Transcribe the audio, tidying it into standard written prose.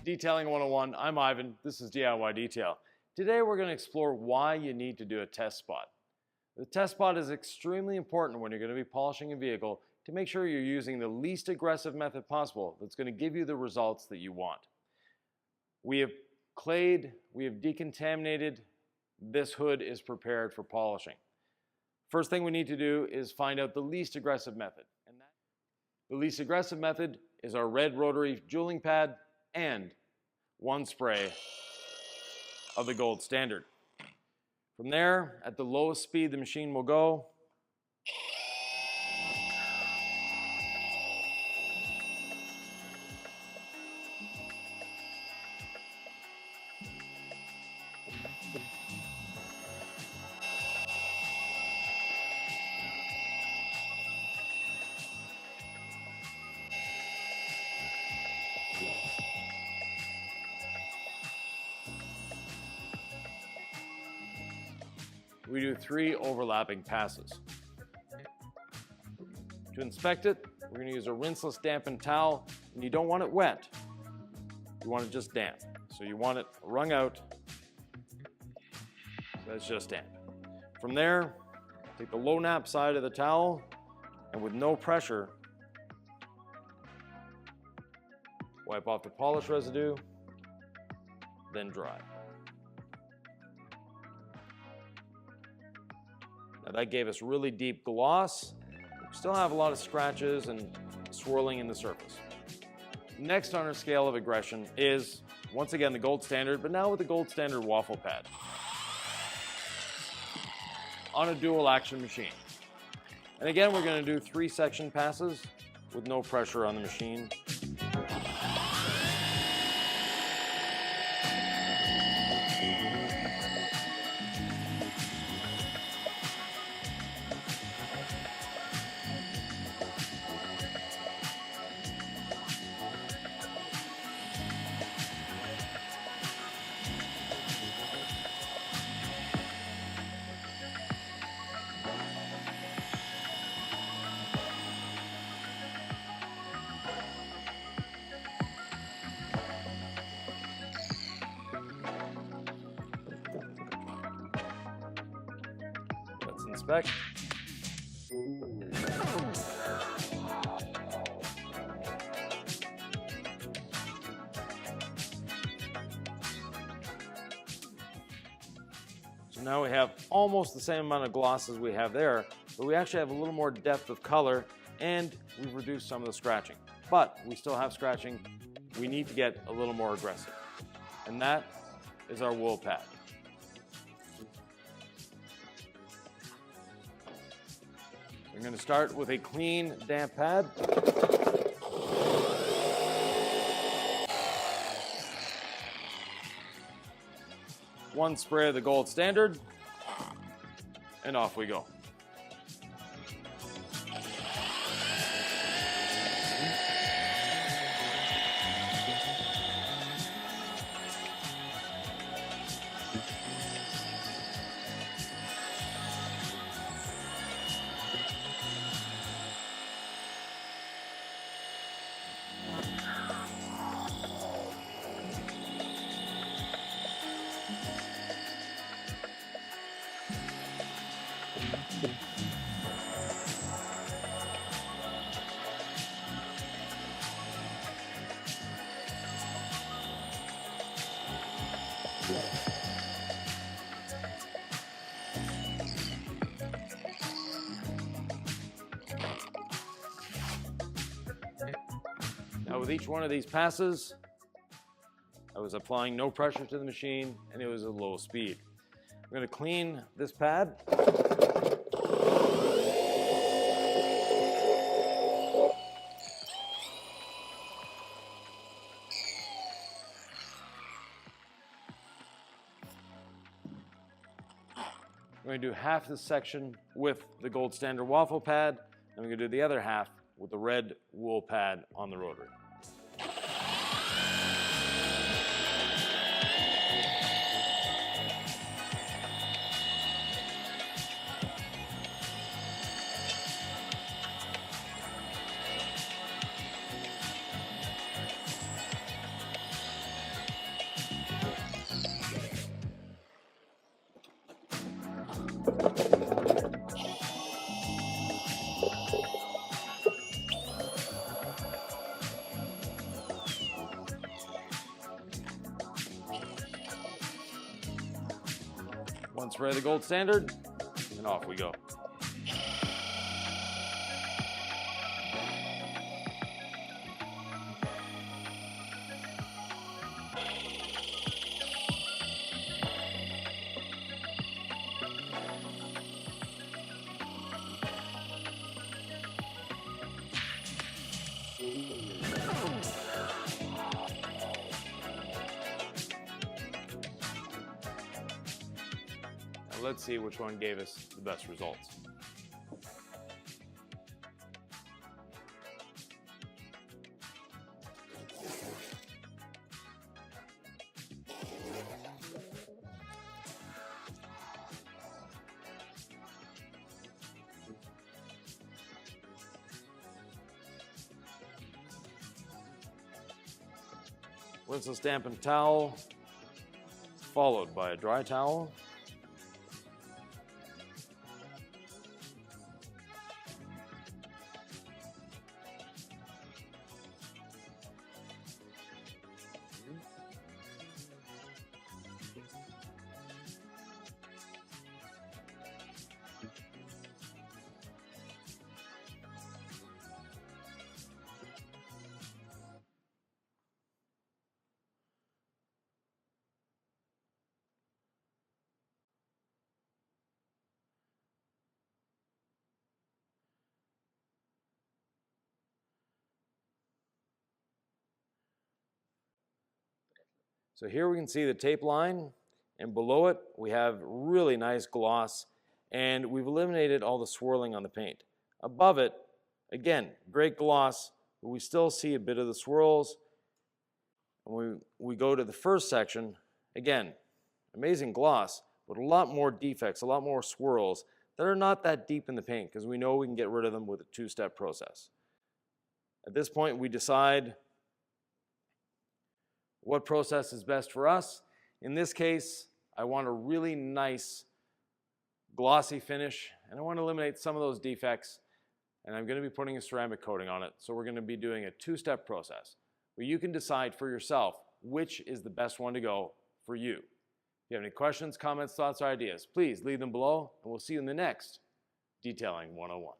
Detailing 101, I'm Ivan, this is DIY Detail. Today we're going to explore why you need to do a test spot. The test spot is extremely important when you're going to be polishing a vehicle to make sure you're using the least aggressive method possible that's going to give you the results that you want. We have clayed, we have decontaminated, this hood is prepared for polishing. First thing we need to do is find out the least aggressive method. The least aggressive method is our red rotary jeweling pad and one spray of the gold standard. From there, at the lowest speed the machine will go, we do 3 overlapping passes. To inspect it, we're going to use a rinseless dampened towel, and you don't want it wet. You want it just damp. So you want it wrung out. So that's just damp. From there, take the low nap side of the towel, and with no pressure, wipe off the polish residue, then dry. Now that gave us really deep gloss. We still have a lot of scratches and swirling in the surface. Next on our scale of aggression is, once again, the gold standard, but now with the gold standard waffle pad on a dual action machine. And again, we're going to do 3 section passes with no pressure on the machine. Let's inspect. So now we have almost the same amount of gloss as we have there, but we actually have a little more depth of color and we've reduced some of the scratching. But we still have scratching. We need to get a little more aggressive. And that is our wool pad. We're going to start with a clean, damp pad. One spray of the gold standard, and off we go. Now with each one of these passes, I was applying no pressure to the machine and it was at low speed. I'm going to clean this pad. I'm going to do half this section with the gold standard waffle pad, and I'm going to do the other half with the red wool pad on the rotary. Unspray the gold standard, and off we go. Now let's see which one gave us the best results. Rinse and dampen towel, followed by a dry towel. So here we can see the tape line, and below it we have really nice gloss, and we've eliminated all the swirling on the paint. Above it, again, great gloss, but we still see a bit of the swirls. When we go to the first section, again, amazing gloss, but a lot more defects, a lot more swirls that are not that deep in the paint, because we know we can get rid of them with a two-step process. At this point, we decide what process is best for us. In this case, I want a really nice glossy finish, and I want to eliminate some of those defects, and I'm going to be putting a ceramic coating on it. So we're going to be doing a two-step process where you can decide for yourself which is the best one to go for you. If you have any questions, comments, thoughts, or ideas, please leave them below, and we'll see you in the next Detailing 101.